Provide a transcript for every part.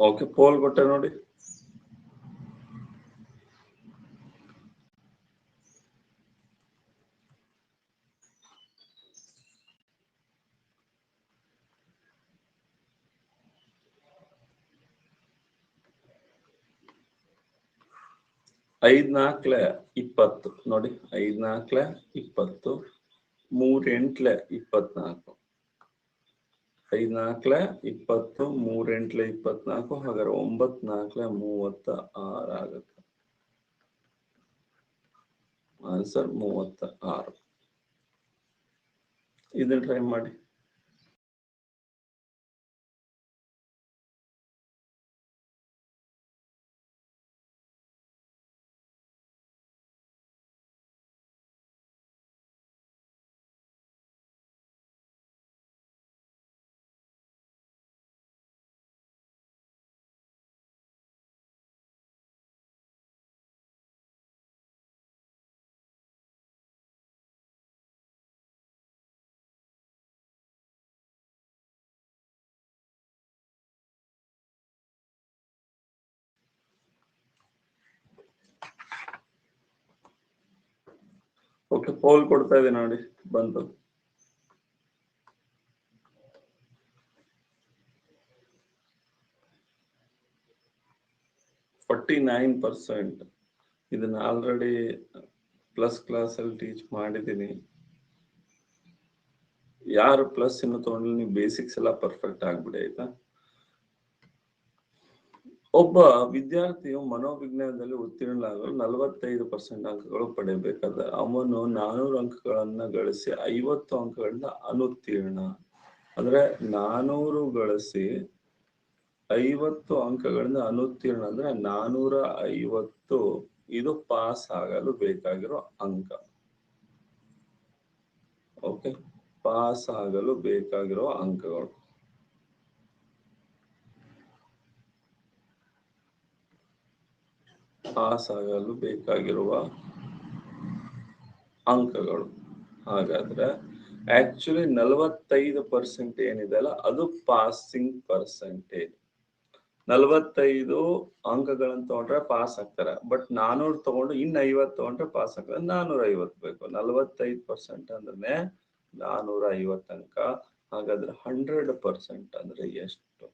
Okay, pole ಕೊಟ್ಟೆ ನೋಡಿ. ಐದ್ ನಾಲ್ಕಲೆ 20 ನೋಡಿ, 5 ನಾಲ್ಕಲೆ 20, 3 ಎಂಟ್ಲೆ 24, 5 ನಾಲ್ಕಲೆ 20, 3 ಎಂಟ್ಲೆ 24, ಹಾಗಾದ್ರೆ 9 ನಾಲ್ಕಲೆ 36 ಆಗುತ್ತೆ. ಆನ್ಸರ್ 36. ಇದನ್ನ ಟ್ರೈ ಮಾಡಿ. ಓಕೆ, ಪೋಲ್ ಕೊಡ್ತಾ ಇದೆ ನೋಡಿ, ಬಂತು. %49. ಇದನ್ನ ಆಲ್ರೆಡಿ ಪ್ಲಸ್ ಕ್ಲಾಸ್ ಅಲ್ಲಿ ಟೀಚ್ ಮಾಡಿದ್ದೀನಿ. ಯಾರು ಪ್ಲಸ್ ಇನ್ನು ತಗೊಂಡ್ರೆ ನೀವು ಬೇಸಿಕ್ಸ್ ಎಲ್ಲ ಪರ್ಫೆಕ್ಟ್ ಆಗ್ಬಿಡಿ, ಆಯ್ತಾ. ಒಬ್ಬ ವಿದ್ಯಾರ್ಥಿಯು ಮನೋವಿಜ್ಞಾನದಲ್ಲಿ ಉತ್ತೀರ್ಣರಾಗಲು 45% ಅಂಕಗಳು ಪಡೆಯಬೇಕಾದ ಅವನು 400 ಅಂಕಗಳನ್ನ ಗಳಿಸಿ 50 ಅಂಕಗಳಿಂದ ಅನುತ್ತೀರ್ಣ. ಅಂದ್ರೆ 400 ಗಳಿಸಿ 50 ಅಂಕಗಳಿಂದ ಅನುತ್ತೀರ್ಣ ಅಂದ್ರೆ 450 ಇದು ಪಾಸ್ ಆಗಲು ಬೇಕಾಗಿರೋ ಅಂಕ. ಓಕೆ, ಪಾಸ್ ಆಗಲು ಬೇಕಾಗಿರೋ ಅಂಕಗಳು. ಪಾಸ್ ಆಗಲು ಬೇಕಾಗಿರುವ ಅಂಕಗಳು. ಹಾಗಾದ್ರೆ ಆಕ್ಚುಲಿ 45% ಏನಿದೆ ಅಲ್ಲ, ಅದು ಪಾಸಿಂಗ್ ಪರ್ಸೆಂಟೇಜ್. 45 ಅಂಕಗಳನ್ನು ತಗೊಂಡ್ರೆ ಪಾಸ್ ಆಗ್ತಾರೆ. ಬಟ್ 400 ತಗೊಂಡು ಇನ್ನು 50 ತಗೊಂಡ್ರೆ ಪಾಸ್ ಆಗ್ತಾರೆ. 450 ಬೇಕು. 45% ಅಂದ್ರೆ 450 ಅಂಕ. ಹಾಗಾದ್ರೆ 100% ಅಂದ್ರೆ ಎಷ್ಟು?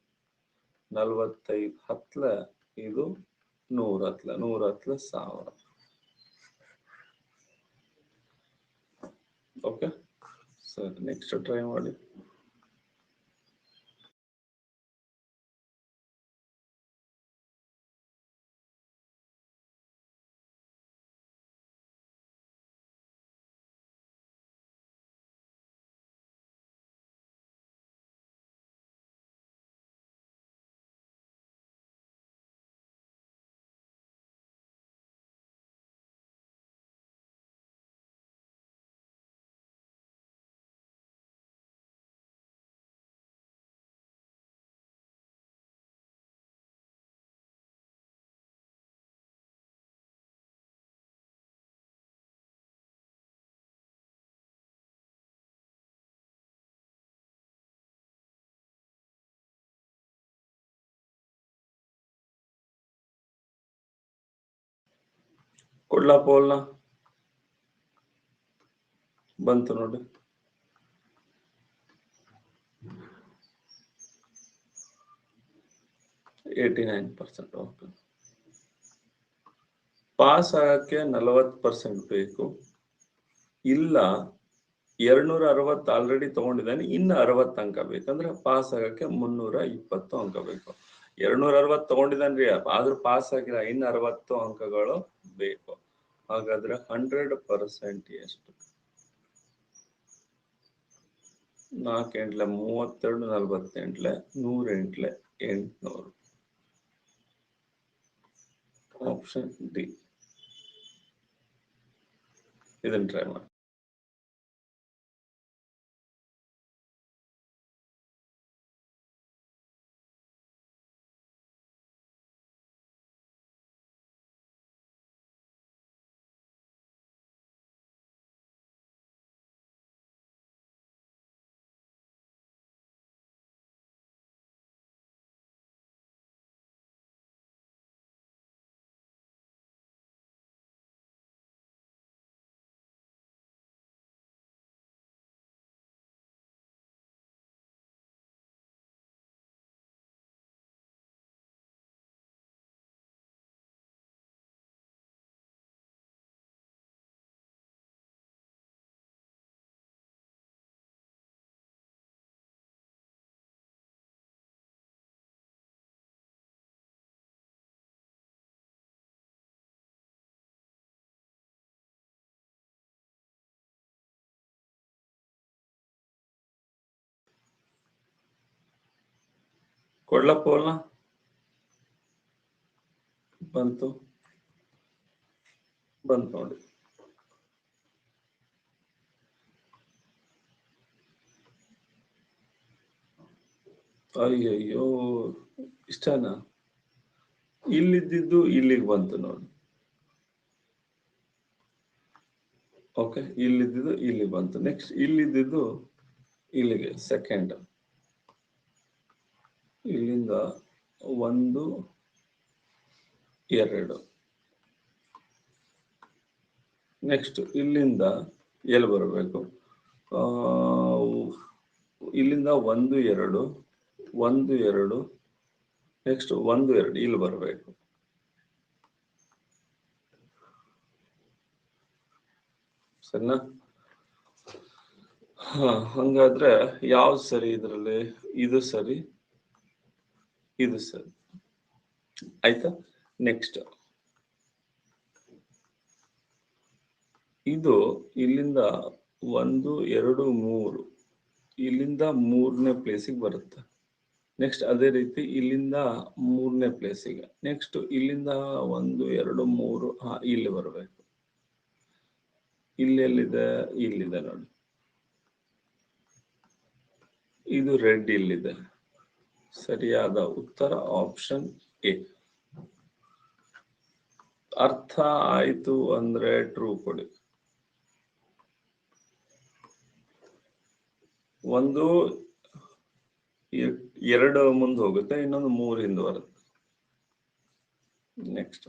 45 ಹತ್ಲೆ ಇದು 100 ಹತ್ಲೆ, 100 ಹತ್ಲೆ 1000. ಓಕೆ, ಸರಿ, ನೆಕ್ಸ್ಟ್ ಟ್ರೈ ಮಾಡಿ. ಕೊಡ್ಲಾ ಪೋಲ್ನ? ಬಂತು ನೋಡಿ. %89. ಓಕೆ, ಪಾಸ್ ಆಗಕ್ಕೆ 40% ಬೇಕು. ಇಲ್ಲ 260 ಆಲ್ರೆಡಿ ತಗೊಂಡಿದ್ದಾನೆ, ಇನ್ನು 60 ಅಂಕ ಬೇಕಂದ್ರೆ ಪಾಸ್ ಆಗಕ್ಕೆ 320 ಅಂಕ ಬೇಕು. 260 ತಗೊಂಡಿದ್ದಾನ್ರಿ, ಆದ್ರೂ ಪಾಸ್ ಆಗಿಲ್ಲ, ಇನ್ನು 60 ಅಂಕಗಳು ಬೇಕು. ಹಾಗಾದ್ರೆ 100% ಎಷ್ಟು? 4 ಎಂಟ್ಲೆ 32, 48, 100 ಎಂಟ್ಲೆ 800. Option D. ಇದನ್ನ ಟ್ರೈ ಮಾಡಿ. ಕೊಡ್ಲಪ್ಪ ಅಲ್ಲ ಬಂತು ನೋಡಿ. ಅಯ್ಯಯ್ಯೋ ಇಷ್ಟನಾ? ಇಲ್ಲಿದ್ದು ಇಲ್ಲಿಗೆ ಬಂತು ನೋಡಿ. ಓಕೆ, ಇಲ್ಲಿದ್ದು ಇಲ್ಲಿ ಬಂತು. ನೆಕ್ಸ್ಟ್ ಇಲ್ಲಿದ್ದು ಇಲ್ಲಿಗೆ ಸೆಕೆಂಡ್, ಇಲ್ಲಿಂದ 1 2. ನೆಕ್ಸ್ಟ್ ಇಲ್ಲಿಂದ ಎಲ್ಲಿ ಬರಬೇಕು? ಇಲ್ಲಿಂದ 1 2 1 2 ನೆಕ್ಸ್ಟ್ 1 2 ಇಲ್ಲಿ ಬರಬೇಕು. ಸರಿನಾ? ಹಂಗಾದ್ರೆ ಯಾವ್ದು ಸರಿ ಇದರಲ್ಲಿ? ಇದು ಸರಿ, ಇದು ಸರಿ. ಆಯ್ತಾ? ನೆಕ್ಸ್ಟ್ ಇದು ಇಲ್ಲಿಂದ 1 2 3 ಇಲ್ಲಿಂದ 3ನೇ ಪ್ಲೇಸಿಗೆ ಬರುತ್ತೆ. ನೆಕ್ಸ್ಟ್ ಅದೇ ರೀತಿ ಇಲ್ಲಿಂದ 3ನೇ ಪ್ಲೇಸಿಗೆ. ನೆಕ್ಸ್ಟ್ ಇಲ್ಲಿಂದ 1 2 3 ಇಲ್ಲಿ ಬರಬೇಕು. ಇಲ್ಲೆಲ್ಲಿದೆ? ಇಲ್ಲಿದೆ ನೋಡಿ. ಇದು ರೆಡ್ ಇಲ್ಲಿದೆ. ಸರಿಯಾದ ಉತ್ತರ ಆಪ್ಷನ್ ಎ. ಅರ್ಥ ಆಯ್ತು ಅಂದ್ರೆ ಟ್ರೂ ಕೊಡಿ. ಒಂದು 2 ಮುಂದೆ ಹೋಗುತ್ತೆ, ಇನ್ನೊಂದು 3 ಹಿಂದೆ ಬರುತ್ತೆ. ನೆಕ್ಸ್ಟ್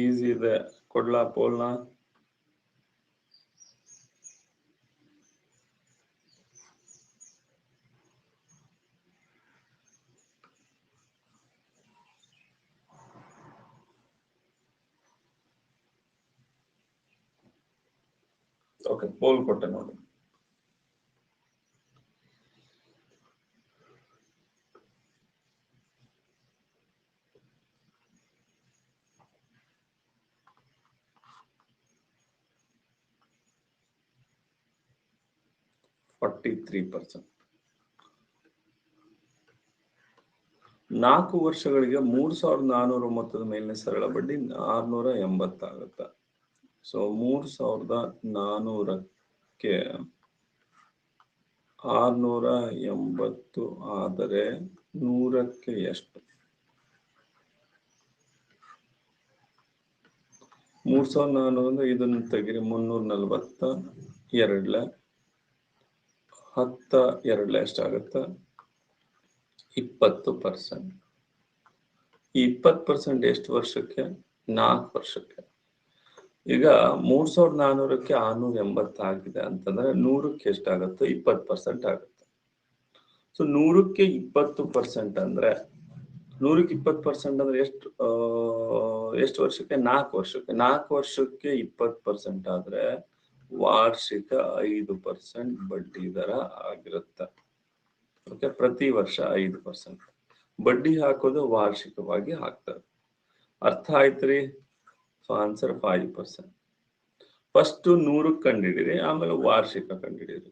ಈಸಿ ಇದೆ. ಕೊಡ್ಲಾ ಪೋಲ್ನ? ಓಕೆ, ಪೋಲ್ ಕೊಟ್ಟೆ ನೋಡಿ. %43. 4 ವರ್ಷಗಳಿಗೆ 3,400 ಮೊತ್ತದ ಮೇಲಿನ ಸರಳ ಬಡ್ಡಿ 680 ಆಗುತ್ತೆ. ಸೊ 3,400ಕ್ಕೆ 680 ಆದರೆ 100ಕ್ಕೆ ಎಷ್ಟು? 3,400 ಅಂದ್ರೆ ಇದನ್ನು ತೆಗಿರಿ. 342 10 2 ಎಷ್ಟಾಗುತ್ತೆ? 20%. ಈ 20% ಎಷ್ಟು ವರ್ಷಕ್ಕೆ? 4 ವರ್ಷಕ್ಕೆ. ಈಗ 3,400ಕ್ಕೆ 680 ಆಗಿದೆ ಅಂತಂದ್ರೆ 100ಕ್ಕೆ ಎಷ್ಟಾಗುತ್ತೆ? 20% ಆಗುತ್ತೆ. ಸೊ 100ಕ್ಕೆ 20% ಅಂದ್ರೆ 100ಕ್ಕೆ 20% ಅಂದ್ರೆ ಎಷ್ಟು ವರ್ಷಕ್ಕೆ? 4 ವರ್ಷಕ್ಕೆ. 4 ವರ್ಷಕ್ಕೆ 20% ಆದ್ರೆ ವಾರ್ಷಿಕ 5% ಬಡ್ಡಿ ದರ ಆಗಿರುತ್ತೆ. ಓಕೆ, ಪ್ರತಿ ವರ್ಷ 5%. ಬಡ್ಡಿ ಹಾಕೋದು ವಾರ್ಷಿಕವಾಗಿ ಹಾಕ್ತಾರೆ. ಅರ್ಥ ಆಯ್ತ್ರಿ? So answer 5%. ಫಸ್ಟ್ 100ಕ್ಕೆ ಕಂಡಿಡಿರಿ, ಆಮೇಲೆ ವಾರ್ಷಿಕ ಕಂಡಿಡಿರಿ.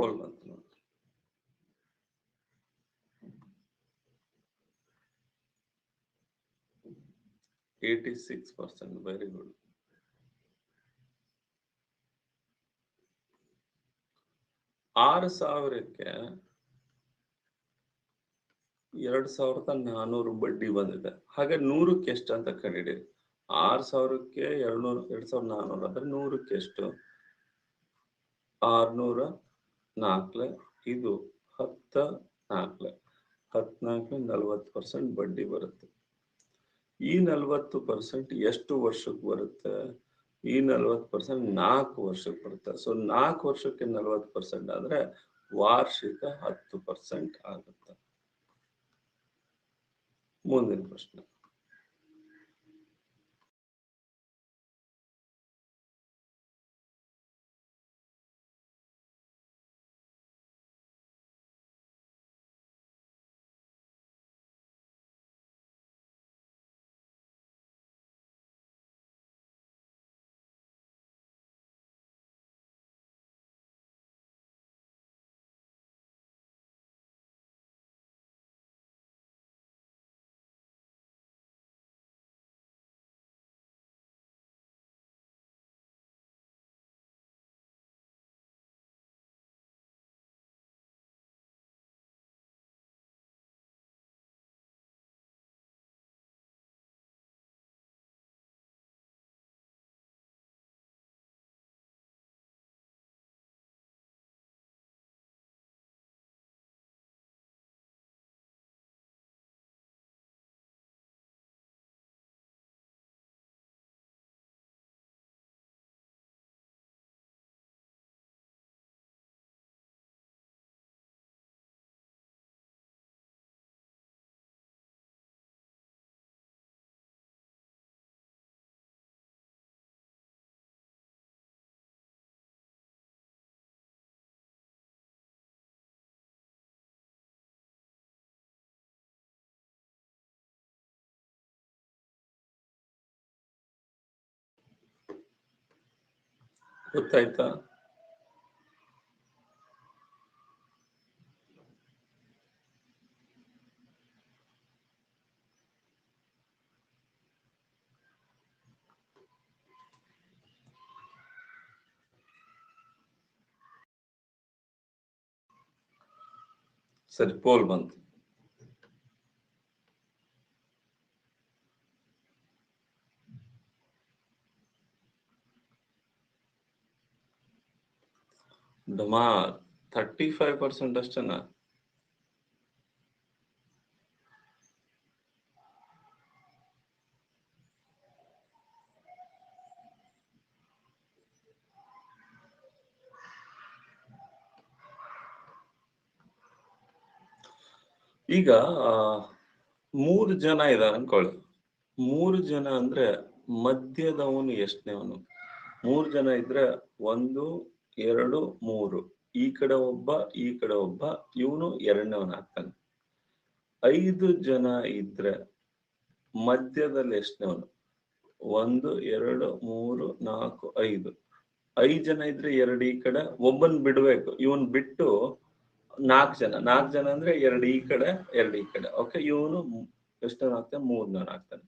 ಪೋಲ್ ಬಂತು ನೋಡಿ. 86%. Very good. 6,000ಕ್ಕೆ 2,400 ಬಡ್ಡಿ ಬಂದಿದೆ. ಹಾಗೆ 100ಕ್ಕೆ ಎಷ್ಟು ಅಂತ ಕಂಡಿಡಿ. 6,000ಕ್ಕೆ 2,400 ಅಂದ್ರೆ 100ಕ್ಕೆ ಎಷ್ಟು? 604 ಇದು 14 14 ಬಡ್ಡಿ ಬರುತ್ತೆ. ಈ 40% ಎಷ್ಟು ವರ್ಷಕ್ಕೆ ಬರುತ್ತೆ? ಈ 40% 4 ವರ್ಷಕ್ಕೆ ಬರುತ್ತೆ. ಸೊ 4 ವರ್ಷಕ್ಕೆ 40% ಆದ್ರೆ ವಾರ್ಷಿಕ 10% ಆಗುತ್ತೆ. ಮುಂದಿನ ಪ್ರಶ್ನೆ. ಗೊತ್ತಾಯ್ತಾ? ಸರಿ, ಪೋಲ್ ಬಂತು. ಧಮಾರ್ 35% ಅಷ್ಟೇನಾ? ಈಗ 3 ಜನ ಇದಾರೆ ಅನ್ಕೊಳ್ಳಿ. 3 ಜನ ಅಂದ್ರೆ ಮಧ್ಯದವನು ಎಷ್ಟನೇವನು? 3 ಜನ ಇದ್ರೆ 1 2 3, ಈ ಕಡೆ ಒಬ್ಬ ಈ ಕಡೆ ಒಬ್ಬ, ಇವನು ಎರಡನೇವನ್ ಆಗ್ತಾನೆ. 5 ಜನ ಇದ್ರೆ ಮಧ್ಯದಲ್ಲಿ ಎಷ್ಟನೇವನು? 1 2 3 4 5. 5 ಜನ ಇದ್ರೆ 2 ಈ ಕಡೆ, ಒಬ್ಬನ್ ಬಿಡ್ಬೇಕು. ಇವನ್ ಬಿಟ್ಟು 4 ಜನ ಅಂದ್ರೆ 2 ಈ ಕಡೆ 2 ಈ ಕಡೆ. ಓಕೆ, ಇವನು ಎಷ್ಟನೇ ಆಗ್ತಾನೆ? 3ನೇ ಆಗ್ತಾನೆ.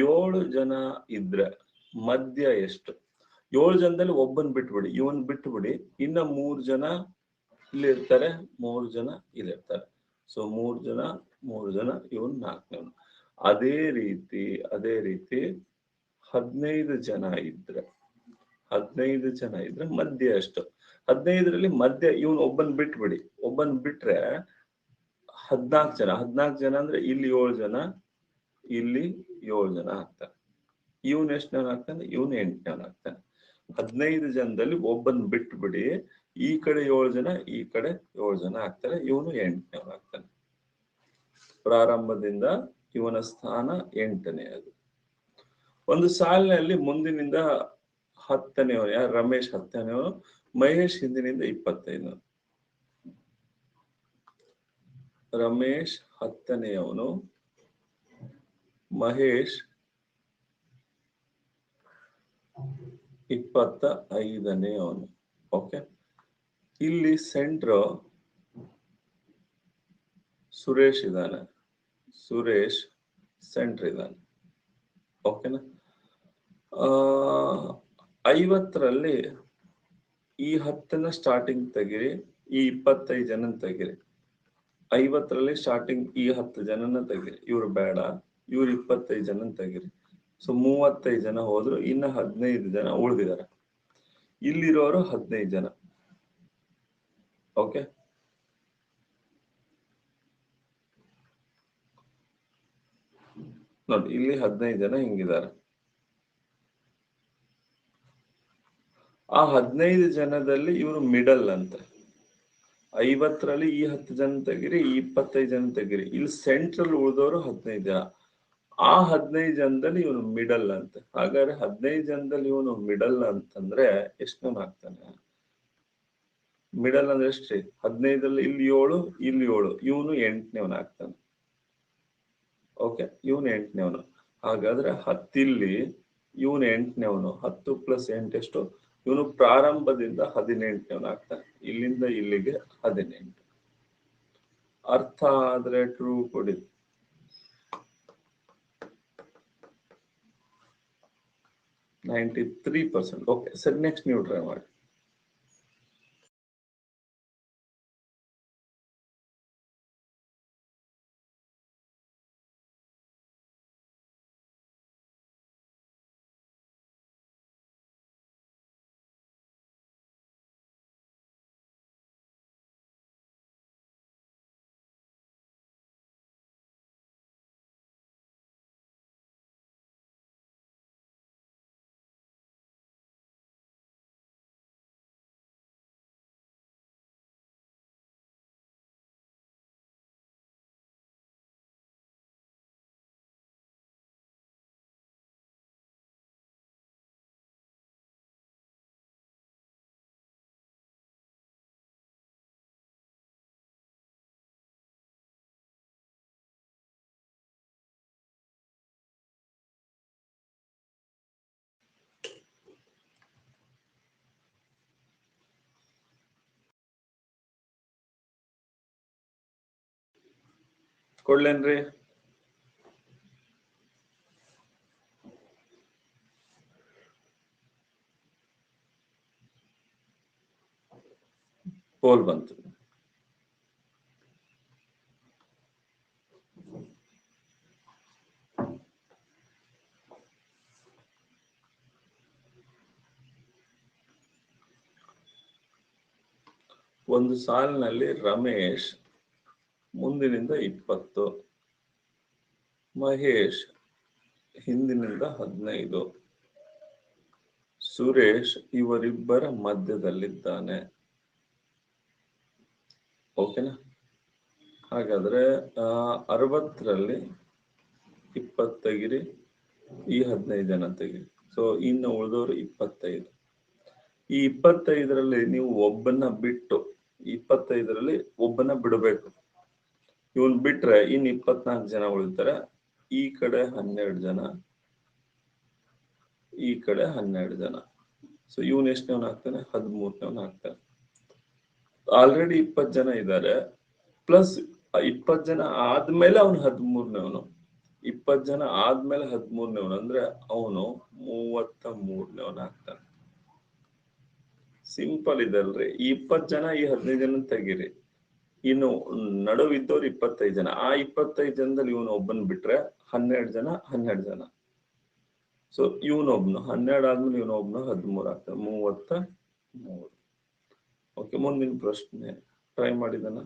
7 ಜನ ಇದ್ರೆ ಮಧ್ಯ ಎಷ್ಟು? 7 ಜನದಲ್ಲಿ ಒಬ್ಬನ್ ಬಿಟ್ಬಿಡಿ, ಇವನ್ ಬಿಟ್ಬಿಡಿ, ಇನ್ನ 3 ಜನ ಇಲ್ಲಿರ್ತಾರೆ, 3 ಜನ ಇಲ್ಲಿರ್ತಾರೆ. ಸೊ 3 ಜನ, ಇವನ್ 4ನೇವನು. ಅದೇ ರೀತಿ 15 ಜನ ಇದ್ರೆ ಮಧ್ಯ ಎಷ್ಟು? 15ರಲ್ಲಿ ಮಧ್ಯ ಇವನ್ ಒಬ್ಬನ್ ಬಿಟ್ಬಿಡಿ, ಒಬ್ಬನ್ ಬಿಟ್ರೆ 14 ಜನ ಅಂದ್ರೆ ಇಲ್ಲಿ 7 ಜನ, ಇಲ್ಲಿ 7 ಜನ ಆಗ್ತಾರೆ. ಇವನ್ ಎಷ್ಟನೇವನ್ ಆಗ್ತಾನೆ? ಇವನ್ 8ನೇವನ್ ಆಗ್ತಾನೆ. 15 ಜನದಲ್ಲಿ ಒಬ್ಬನ್ ಬಿಟ್ಬಿಡಿ, ಈ ಕಡೆ 7 ಜನ, ಈ ಕಡೆ 7 ಜನ ಆಗ್ತಾರೆ. ಇವನು 8ನೇವನ್ ಆಗ್ತಾನೆ. ಪ್ರಾರಂಭದಿಂದ ಇವನ ಸ್ಥಾನ 8ನೇಯದು. ಒಂದು ಸಾಲಿನಲ್ಲಿ ಮುಂದಿನಿಂದ 10ನೇವನು ಯಾರು? ರಮೇಶ್ 10ನೇವನು, ಮಹೇಶ್ ಹಿಂದಿನಿಂದ 25. ರಮೇಶ್ 10ನೇಯವನು, ಮಹೇಶ್ 25ನೇಯವನು. ಓಕೆ, ಇಲ್ಲಿ ಸೆಂಟ್ರು ಸುರೇಶ್ ಇದ್ದಾನೆ, ಸುರೇಶ್ ಸೆಂಟ್ರ್ ಇದ್ದಾನೆ. ಓಕೆನಾ? 50ರಲ್ಲಿ ಈ 10ನ ಸ್ಟಾರ್ಟಿಂಗ್ ತೆಗಿರಿ, ಈ 25 ಜನ ತೆಗಿರಿ. 50ರಲ್ಲಿ ಸ್ಟಾರ್ಟಿಂಗ್ ಈ 10 ಜನನ ತೆಗಿರಿ, ಇವ್ರು ಬೇಡ, ಇವ್ರು 25 ಜನ ತೆಗಿರಿ. ಸೊ 35 ಜನ ಹೋದ್ರು, ಇನ್ನ 15 ಜನ ಉಳಿದಿದ್ದಾರೆ. ಇಲ್ಲಿರೋರು 15 ಜನ. ಓಕೆ, ನೋಡಿ ಇಲ್ಲಿ 15 ಜನ ಹಿಂಗಿದ್ದಾರೆ. ಆ 15 ಜನದಲ್ಲಿ ಇವರು ಮಿಡಲ್ ಅಂತ. 50ರಲ್ಲಿ ಈ 10 ಜನ ತೆಗಿರಿ, ಈ 25 ಜನ ತೆಗಿರಿ, ಇಲ್ಲಿ ಸೆಂಟ್ರಲ್ ಉಳಿದವರು 15 ಜನ. ಆ 15 ಜನದಲ್ಲಿ ಇವನು ಮಿಡಲ್ ಅಂತ. ಹಾಗಾದ್ರೆ 15 ಜನದಲ್ಲಿ ಇವನು ಮಿಡಲ್ ಅಂತಂದ್ರೆ ಎಷ್ಟು ಆಗ್ತಾನೆ? ಮಿಡಲ್ ಅಂದ್ರೆ ಎಷ್ಟ್ರಿ? 15ರಲ್ಲಿ ಇಲ್ಲಿ 7, ಇಲ್ಲಿ 7, ಇವನು 8ನೇವನ್ ಆಗ್ತಾನೆ. ಓಕೆ, ಇವನು 8ನೇವನು. ಹಾಗಾದ್ರೆ 10 ಇಲ್ಲಿ, ಇವನು 8ನೇವನು. 10 + 8 ಎಷ್ಟು? ಇವನು ಪ್ರಾರಂಭದಿಂದ 18ನೇವನು ಆಗ್ತಾನೆ. ಇಲ್ಲಿಂದ ಇಲ್ಲಿಗೆ 18. ಅರ್ಥ ಆದ್ರೆ ಟ್ರೂ ಕೊಡಿ. 93%. ಓಕೆ ಸರಿ, ನೆಕ್ಸ್ಟ್ ನೀವು ಟ್ರೈ ಮಾಡಿ. ಕೊಡ್ಲೇನ್ರಿ? ಪೋಲ್ ಬಂತು. ಒಂದು ಸಾಲಿನಲ್ಲಿ ರಮೇಶ್ ಮುಂದಿನಿಂದ 20, ಮಹೇಶ್ ಹಿಂದಿನಿಂದ 15, ಸುರೇಶ್ ಇವರಿಬ್ಬರ ಮಧ್ಯದಲ್ಲಿದ್ದಾನೆ. ಓಕೆನಾ? ಹಾಗಾದ್ರೆ 60ರಲ್ಲಿ 20 ತೆಗಿರಿ, ಈ 15 ಜನ ತೆಗಿರಿ. ಸೊ ಇನ್ನು ಉಳಿದವರು 25. ಈ 25ರಲ್ಲಿ ನೀವು ಒಬ್ಬನ ಬಿಟ್ಟು, 25ರಲ್ಲಿ ಒಬ್ಬನ ಬಿಡಬೇಕು. ಇವನ್ ಬಿಟ್ರೆ ಇನ್ 24 ಜನ ಉಳಿತಾರೆ. ಈ ಕಡೆ 12 ಜನ, ಈ ಕಡೆ 12 ಜನ. ಸೊ ಇವನ್ ಎಷ್ಟನೇವನ್ ಆಗ್ತಾನೆ? 13ನೇವನ್ ಆಗ್ತಾನೆ. ಆಲ್ರೆಡಿ 20 ಜನ ಇದ್ದಾರೆ, ಪ್ಲಸ್ 20 ಜನ ಆದ್ಮೇಲೆ ಅವನು 13ನೇವನು. 20 ಜನ ಆದ್ಮೇಲೆ 13ನೇವನು ಅಂದ್ರೆ ಅವನು 33ನೇವನ್ ಆಗ್ತಾನೆ. ಸಿಂಪಲ್ ಇದಲ್ರಿ. ಈ 20 ಜನ, ಈ 15 ಜನ ತೆಗೀರಿ. ಇನ್ನು ನಡುವಿದ್ದವ್ರು 25 ಜನ. ಆ 25 ಜನದಲ್ಲಿ ಇವನು ಒಬ್ಬನ್ ಬಿಟ್ರೆ 12 ಜನ 12 ಜನ. ಸೊ ಇವನೊಬ್ನು 12 ಆದ್ಮೇಲೆ ಇವನೊಬ್ನು 13 ಆಗ್ತಾನೆ. 33. ಓಕೆ, ಮುಂದಿನ ಪ್ರಶ್ನೆ ಟ್ರೈ ಮಾಡಿದನ.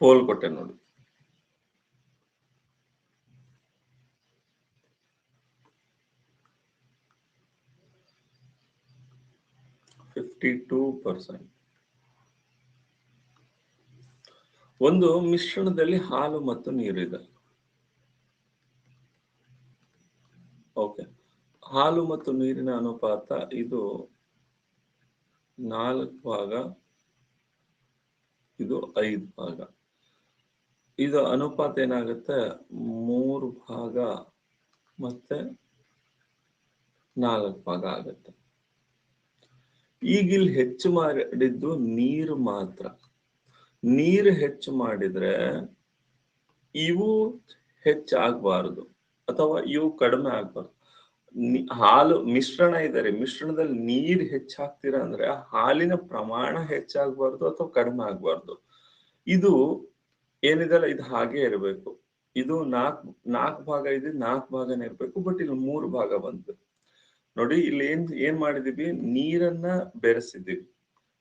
ಪೋಲ್ ಕೊಟ್ಟೆ ನೋಡಿ. ಒಂದು ಮಿಶ್ರಣದಲ್ಲಿ ಹಾಲು ಮತ್ತು ನೀರಿದೆ. ಓಕೆ, ಹಾಲು ಮತ್ತು ನೀರಿನ ಅನುಪಾತ ಇದು 4 ಭಾಗ, ಇದು 5 ಭಾಗ. ಇದು ಅನುಪಾತ ಏನಾಗುತ್ತೆ 3 ಭಾಗ ಮತ್ತೆ 4 ಭಾಗ ಆಗುತ್ತೆ. ಈಗ ಇಲ್ಲಿ ಹೆಚ್ಚು ಮಾಡಿದ್ದು ನೀರು ಮಾತ್ರ. ನೀರು ಹೆಚ್ಚು ಮಾಡಿದ್ರೆ ಇವು ಹೆಚ್ಚಾಗಬಾರದು ಅಥವಾ ಇವು ಕಡಿಮೆ ಆಗ್ಬಾರ್ದು. ಹಾಲು ಮಿಶ್ರಣ ಇದ್ದಾರೆ, ಮಿಶ್ರಣದಲ್ಲಿ ನೀರು ಹೆಚ್ಚಾಗ್ತೀರಾ ಅಂದ್ರೆ ಹಾಲಿನ ಪ್ರಮಾಣ ಹೆಚ್ಚಾಗಬಾರ್ದು ಅಥವಾ ಕಡಿಮೆ ಆಗ್ಬಾರ್ದು. ಇದು ಏನಿದೆಲ್ಲ ಇದು ಹಾಗೆ ಇರಬೇಕು. ಇದು 4 ಭಾಗ ಇದೆ, 4 ಭಾಗನೇ ಇರ್ಬೇಕು. ಬಟ್ ಇಲ್ಲಿ 3 ಭಾಗ ಬಂತು ನೋಡಿ. ಇಲ್ಲಿ ಏನ್ ಮಾಡಿದೀವಿ, ನೀರನ್ನ ಬೆರೆಸಿದೀವಿ.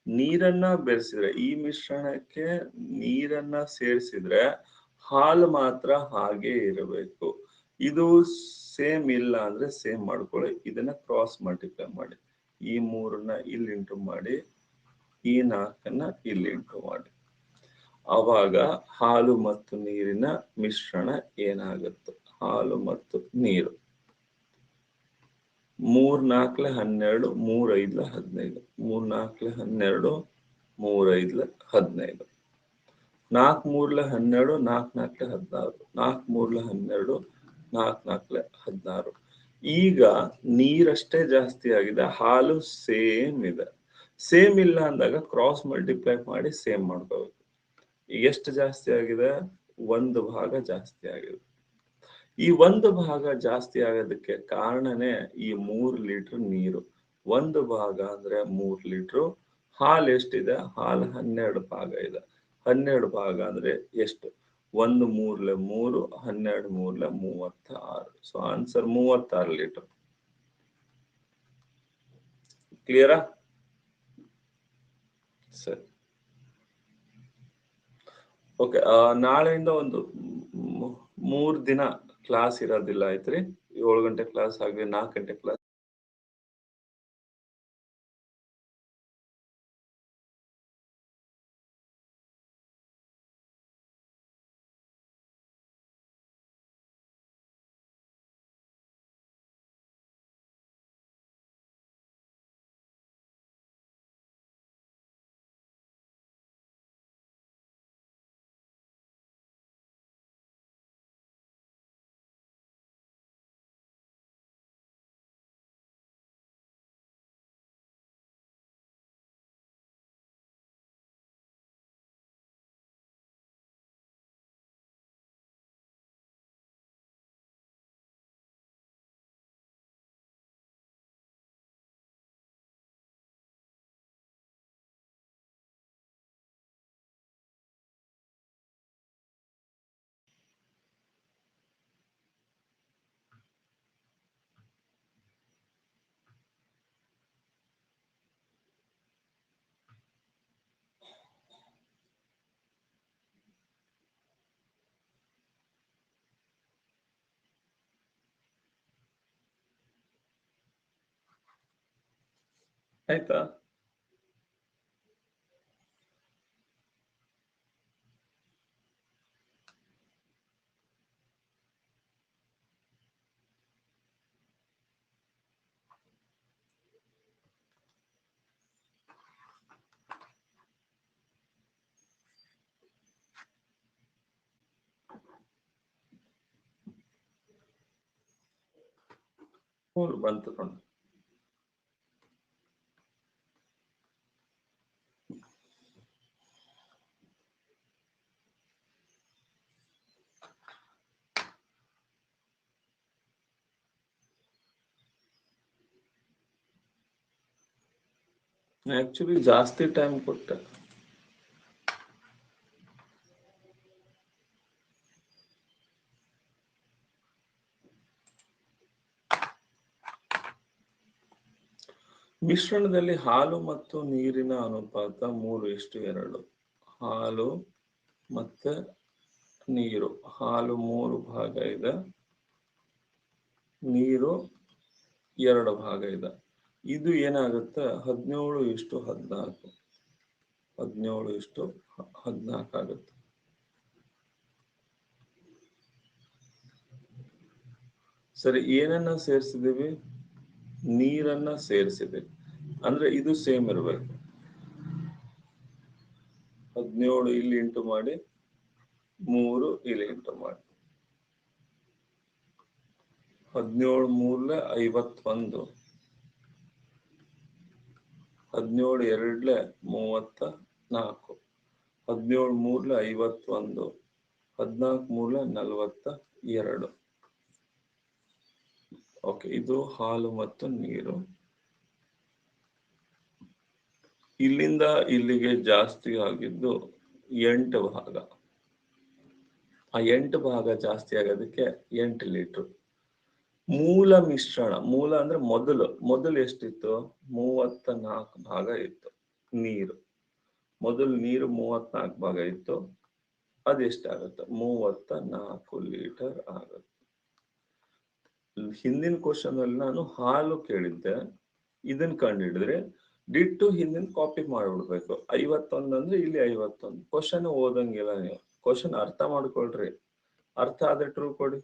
ನೀರನ್ನ ಬೆರೆಸಿದ್ರೆ ಈ ಮಿಶ್ರಣಕ್ಕೆ ನೀರನ್ನ ಸೇರಿಸಿದ್ರೆ ಹಾಲು ಮಾತ್ರ ಹಾಗೆ ಇರಬೇಕು. ಇದು ಸೇಮ್ ಇಲ್ಲ ಅಂದ್ರೆ ಸೇಮ್ ಮಾಡ್ಕೊಳ್ಳಿ. ಇದನ್ನ ಕ್ರಾಸ್ ಮಲ್ಟಿಪ್ಲೈ ಮಾಡಿ. ಈ 3ನ್ನ ಇಲ್ಲಿ ಇಂಟು ಮಾಡಿ, ಈ 4ನ್ನ ಇಲ್ಲಿ ಇಂಟು ಮಾಡಿ. ಆವಾಗ ಹಾಲು ಮತ್ತು ನೀರಿನ ಮಿಶ್ರಣ ಏನಾಗುತ್ತೆ, ಹಾಲು ಮತ್ತು ನೀರು. 3 4 12, 3 5 15, 3 4 12, 3 5 15, 4 3 12, 4 4 16, 4 3 12, 4 4 16. ಈಗ ನೀರಷ್ಟೇ ಜಾಸ್ತಿ ಆಗಿದೆ, ಹಾಲು ಸೇಮ್ ಇದೆ. ಸೇಮ್ ಇಲ್ಲ ಅಂದಾಗ ಕ್ರಾಸ್ ಮಲ್ಟಿಪ್ಲೈ ಮಾಡಿ ಸೇಮ್ ಮಾಡ್ಕೋಬೇಕು. ಎಷ್ಟು ಜಾಸ್ತಿ ಆಗಿದೆ, 1 ಭಾಗ ಜಾಸ್ತಿ ಆಗಿದೆ. ಈ 1 ಭಾಗ ಜಾಸ್ತಿ ಆಗೋದಕ್ಕೆ ಕಾರಣನೇ ಈ 3 ಲೀಟರ್ ನೀರು. 1 ಭಾಗ ಅಂದ್ರೆ 3 ಲೀಟರ್. ಹಾಲು ಎಷ್ಟಿದೆ, ಹಾಲು 12 ಭಾಗ ಇದೆ. 12 ಭಾಗ ಅಂದ್ರೆ ಎಷ್ಟು, 1 3 3, 12 3 36. So answer 36 litre. ಕ್ಲಿಯರಾ? ಸರಿ, ಓಕೆ. ನಾಳೆಯಿಂದ ಒಂದು 3 ದಿನ ಕ್ಲಾಸ್ ಇರೋದಿಲ್ಲ ಆಯ್ತ್ರಿ. 7 ಗಂಟೆ ಕ್ಲಾಸ್ ಹಾಗೆ 4 ಗಂಟೆ ಕ್ಲಾಸ್. ಆಯ್ತಾ? ಬಂತು ನೋಡಿ. ಆಕ್ಚುಲಿ ಜಾಸ್ತಿ ಟೈಮ್ ಕೊಟ್ಟೆ. ಮಿಶ್ರಣದಲ್ಲಿ ಹಾಲು ಮತ್ತು ನೀರಿನ ಅನುಪಾತ 3:2. ಹಾಲು ಮತ್ತೆ ನೀರು. ಹಾಲು 3 ಭಾಗ ಇದೆ, ನೀರು 2 ಭಾಗ ಇದೆ. ಇದು ಏನಾಗುತ್ತೆ 17:14. 17:14 ಆಗುತ್ತೆ. ಸರಿ, ಏನನ್ನ ಸೇರಿಸಿದೀವಿ? ನೀರನ್ನ ಸೇರಿಸಿದೀವಿ. ಅಂದ್ರೆ ಇದು ಸೇಮ್ ಇರಬೇಕು. 17 ಇಲ್ಲಿ ಇಂಟು ಮಾಡಿ, 3 ಇಲ್ಲಿ ಇಂಟು ಮಾಡಿ. 17 3 51, 17 2 34, 17 3 51, 14 3 42. ಓಕೆ, ಇದು ಹಾಲು ಮತ್ತು ನೀರು. ಇಲ್ಲಿಂದ ಇಲ್ಲಿಗೆ ಜಾಸ್ತಿ ಆಗಿದ್ದು 8 ಭಾಗ. ಆ 8 ಭಾಗ ಜಾಸ್ತಿ ಆಗೋದಕ್ಕೆ 8 ಲೀಟರ್. ಮೂಲ ಮಿಶ್ರಣ, ಮೂಲ ಅಂದ್ರೆ ಮೊದಲು ಎಷ್ಟಿತ್ತು? 34 ಭಾಗ ಇತ್ತು ನೀರು. ಮೊದಲು ನೀರು 34 ಭಾಗ ಇತ್ತು. ಅದೆಷ್ಟಾಗುತ್ತೆ? 34 ಲೀಟರ್ ಆಗುತ್ತೆ. ಹಿಂದಿನ ಕ್ವಶನ್ ಅಲ್ಲಿ ನಾನು ಹಾಲು ಕೇಳಿದ್ದೆ, ಇದನ್ನ ಕಂಡುಹಿಡಿದ್ರೆ ಡಿಟ್ಟು ಹಿಂದಿನ ಕಾಪಿ ಮಾಡ್ಬಿಡ್ಬೇಕು. 51 ಅಂದ್ರೆ ಇಲ್ಲಿ 51. ಕ್ವಶನ್ ಓದಂಗಿಲ್ಲ ನೀವು, ಕ್ವಶನ್ ಅರ್ಥ ಮಾಡ್ಕೊಳ್ರಿ. ಅರ್ಥ ಆದ್ರೆ ಟ್ರೂ ಕೊಡಿ.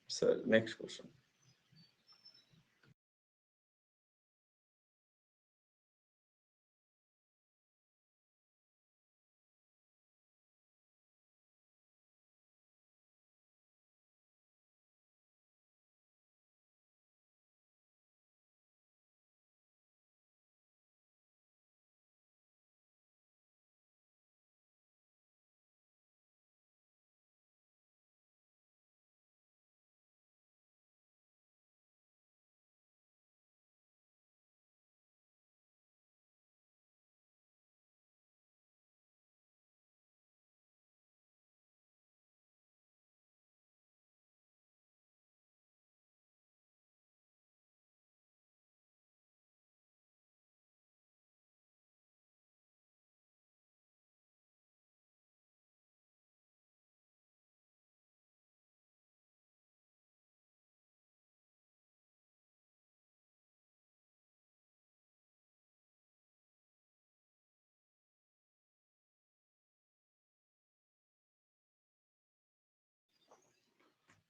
ಸರಿ, ನೆಕ್ಸ್ಟ್ ಕ್ವಶನ್.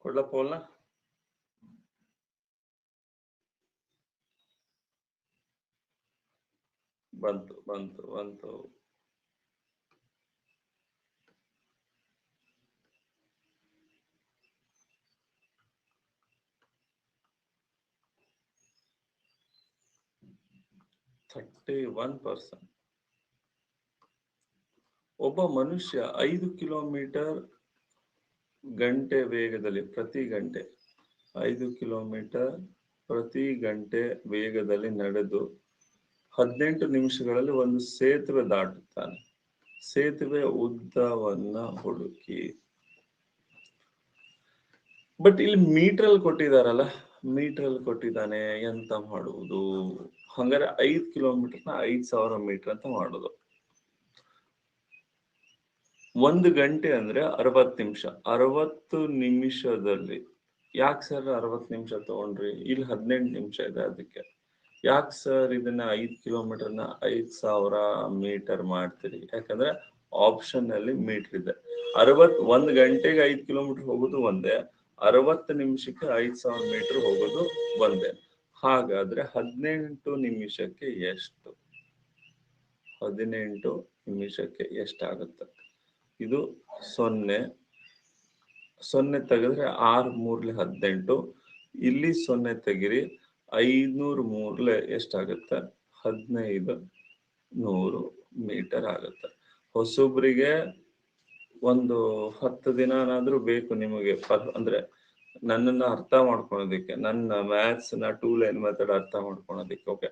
ಕೊಡ್ಲಪ್ಪ ಅಲ್ಲ? ಬಂತು ಬಂತು ಬಂತು. %31. ಒಬ್ಬ ಮನುಷ್ಯ 5 ಕಿಲೋಮೀಟರ್ ಗಂಟೆ ವೇಗದಲ್ಲಿ, ಪ್ರತಿ ಗಂಟೆ 5 ಕಿಲೋಮೀಟರ್ ಪ್ರತಿ ಗಂಟೆ ವೇಗದಲ್ಲಿ ನಡೆದು 18 ನಿಮಿಷಗಳಲ್ಲಿ ಒಂದು ಸೇತುವೆ ದಾಟುತ್ತಾನೆ. ಸೇತುವೆ ಉದ್ದವನ್ನ ಹುಡುಕಿ. ಬಟ್ ಇಲ್ಲಿ ಮೀಟರ್ ಅಲ್ಲಿ ಕೊಟ್ಟಿದಾರಲ್ಲ, ಮೀಟರ್ ಅಲ್ಲಿ ಕೊಟ್ಟಿದ್ದಾನೆ. ಎಂತ ಮಾಡುವುದು? ಹಂಗಾರೆ 5 ಕಿಲೋಮೀಟರ್ನ 5,000 ಮೀಟರ್ ಅಂತ ಮಾಡುದು. 1 ಗಂಟೆ ಅಂದ್ರೆ 60 ನಿಮಿಷ. 60 ನಿಮಿಷದಲ್ಲಿ ಯಾಕೆ ಸರ್ 60 ನಿಮಿಷ ತಗೊಂಡ್ರಿ? ಇಲ್ಲಿ 18 ನಿಮಿಷ ಇದೆ, ಅದಕ್ಕೆ. ಯಾಕೆ ಸರ್ ಇದನ್ನ 5 ಕಿಲೋಮೀಟರ್ನ 5,000 ಮೀಟರ್ ಮಾಡ್ತೀರಿ? ಯಾಕಂದ್ರೆ ಆಪ್ಷನ್ ಅಲ್ಲಿ ಮೀಟರ್ ಇದೆ. 1 ಗಂಟೆಗೆ 5 ಕಿಲೋಮೀಟರ್ ಹೋಗೋದು ಒಂದೇ, 60 ನಿಮಿಷಕ್ಕೆ 5,000 ಮೀಟರ್ ಹೋಗೋದು ಒಂದೇ. ಹಾಗಾದ್ರೆ 18 ನಿಮಿಷಕ್ಕೆ ಎಷ್ಟು? 18 ನಿಮಿಷಕ್ಕೆ ಎಷ್ಟಾಗುತ್ತೆ? ಇದು 0 0 ತೆಗೆದ್ರೆ 6 3 18. ಇಲ್ಲಿ 0 ತೆಗಿರಿ, 500 3 ಎಷ್ಟಾಗುತ್ತೆ? 1500 ಮೀಟರ್ ಆಗುತ್ತೆ. ಹೊಸೊಬ್ರಿಗೆ ಒಂದು 10 ದಿನನಾದ್ರೂ ಬೇಕು ನಿಮಗೆ, ಅಂದ್ರೆ ನನ್ನನ್ನ ಅರ್ಥ ಮಾಡ್ಕೊಳೋದಿಕ್ಕೆ, ನನ್ನ ಮ್ಯಾಥ್ಸ್ ನ 2 ಲೈನ್ ಮೆಥಡ್ ಅರ್ಥ ಮಾಡ್ಕೊಳೋದಿಕ್ಕೆ. ಓಕೆ,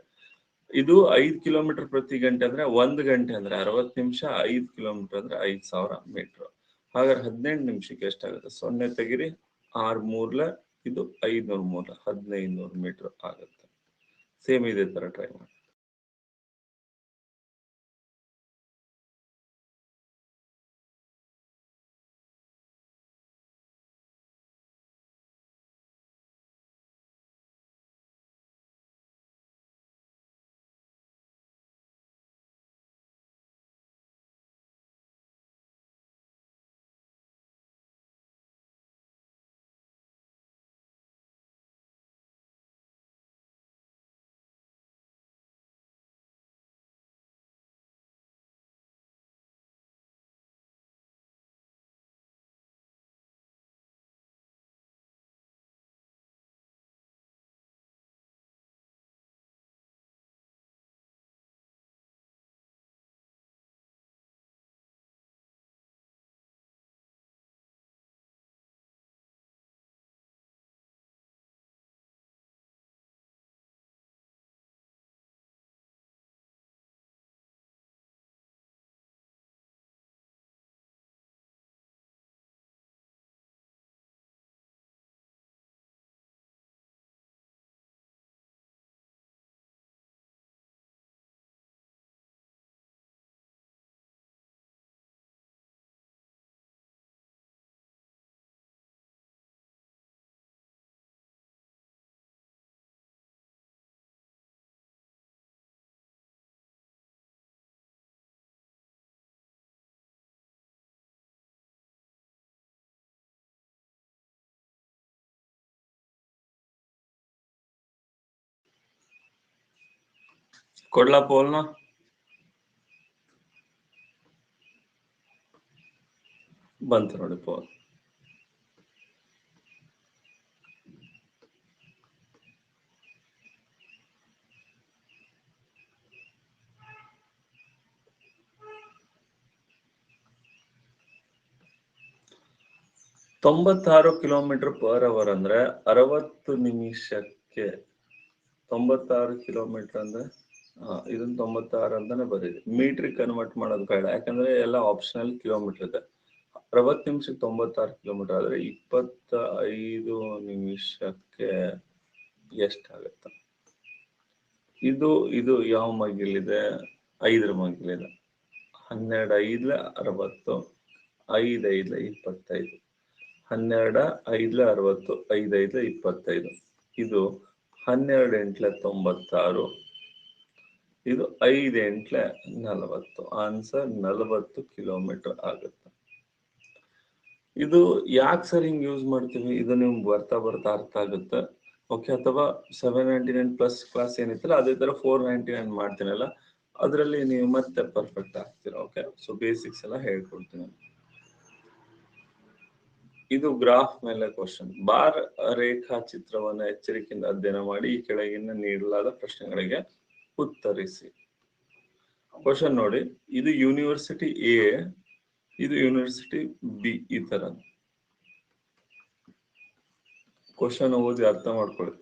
ಇದು 5 ಕಿಲೋಮೀಟರ್ ಪ್ರತಿ ಗಂಟೆ ಅಂದ್ರೆ 1 ಗಂಟೆ ಅಂದ್ರೆ 60 ನಿಮಿಷ, 5 ಕಿಲೋಮೀಟರ್ ಅಂದ್ರೆ 5,000 ಮೀಟರ್. ಹಾಗಾದ್ರೆ 18 ನಿಮಿಷಕ್ಕೆ ಎಷ್ಟಾಗುತ್ತೆ? 0 ತೆಗಿರಿ, 6 3 ಇದು 500 3 1500 ಮೀಟರ್ ಆಗುತ್ತೆ. ಸೇಮ್ ಇದೇ ತರ ಟ್ರೈ ಮಾಡಿ. ಕೊಡ್ಲಾ ಪೋಲ್ನ? ಬಂತು ನೋಡಿ ಪೋಲ್. ತೊಂಬತ್ತಾರು ಕಿಲೋಮೀಟರ್ ಪರ್ ಅವರ್ ಅಂದ್ರೆ 60 ನಿಮಿಷಕ್ಕೆ 96 ಕಿಲೋಮೀಟರ್ ಅಂದ್ರೆ ಇದನ್ನ 96 ಅಂತಾನೆ ಬರೀರಿ. ಮೀಟ್ರಿಗೆ ಕನ್ವರ್ಟ್ ಮಾಡೋದು ಬೇಡ, ಯಾಕಂದ್ರೆ ಎಲ್ಲ ಆಪ್ಷನಲ್ ಕಿಲೋಮೀಟರ್ ಇದೆ. 60 ನಿಮಿಷಕ್ಕೆ 96 ಕಿಲೋಮೀಟರ್ ಆದ್ರೆ 25 ನಿಮಿಷಕ್ಕೆ ಎಷ್ಟಾಗತ್ತೆ? ಇದು ಯಾವ ಮಗಿಲಿದೆ? 5ರ ಮಗಿಲಿದೆ. 12 5 60, 5 5 25. 12 5 60, 5 5 25. ಇದು 12 8 96, ಇದು 5 8 40. ಆನ್ಸರ್ 40 ಕಿಲೋಮೀಟರ್ ಆಗುತ್ತೆ. ಇದು ಯಾಕೆ ಸರ್ ಹಿಂಗ್ ಯೂಸ್ ಮಾಡ್ತೀವಿ? ಇದು ನಿಮ್ಗೆ ಬರ್ತಾ ಅರ್ಥ ಆಗುತ್ತೆ. ಓಕೆ, ಅಥವಾ 799 ಪ್ಲಸ್ ಕ್ಲಾಸ್ ಏನಿತ್ತಲ್ಲ ಅದೇ ತರ 499 ಮಾಡ್ತೀನಲ್ಲ, ಅದರಲ್ಲಿ ನೀವು ಮತ್ತೆ ಪರ್ಫೆಕ್ಟ್ ಆಗ್ತೀರಾ. ಓಕೆ, ಸೊ ಬೇಸಿಕ್ಸ್ ಎಲ್ಲ ಹೇಳ್ಕೊಡ್ತೀನಿ. ಇದು ಗ್ರಾಫ್ ಮೇಲೆ ಕ್ವಶನ್. ಬಾರ್ ರೇಖಾ ಚಿತ್ರವನ್ನು ಎಚ್ಚರಿಕೆಯಿಂದ ಅಧ್ಯಯನ ಮಾಡಿ ಈ ಕೆಳಗಿನ ನೀಡಲಾದ ಪ್ರಶ್ನೆಗಳಿಗೆ ಉತ್ತರಿಸಿ. ಕ್ವಶನ್ ನೋಡಿ, ಇದು ಯೂನಿವರ್ಸಿಟಿ ಎ, ಇದು ಯೂನಿವರ್ಸಿಟಿ ಬಿ. ಈ ತರ ಕ್ವಶನ್ ಓದಿ ಅರ್ಥ ಮಾಡ್ಕೊಳ್ಳಿ.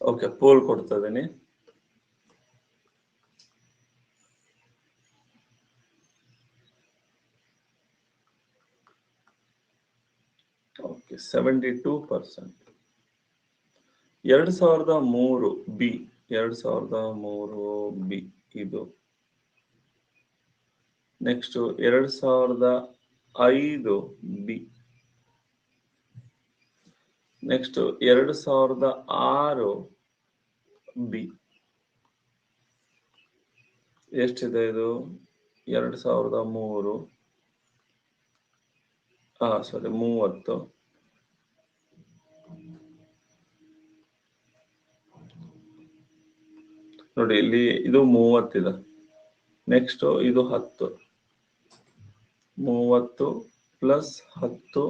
ಓಕೆ, ಪೋಲ್ ಕೊಡ್ತಾ ಇದೀನಿ. ಓಕೆ, 72%. 2003 ಬಿ, 2003 ಬಿ ಇದು. Next 2005 B. Next 2006 B. ಎಷ್ಟಿದೆ ಇದು? 2003 ಸಾರಿ 30. ನೋಡಿ ಇಲ್ಲಿ ಇದು 30 ಇದೆ. ನೆಕ್ಸ್ಟ್ ಇದು 10. 30 ಪ್ಲಸ್ 10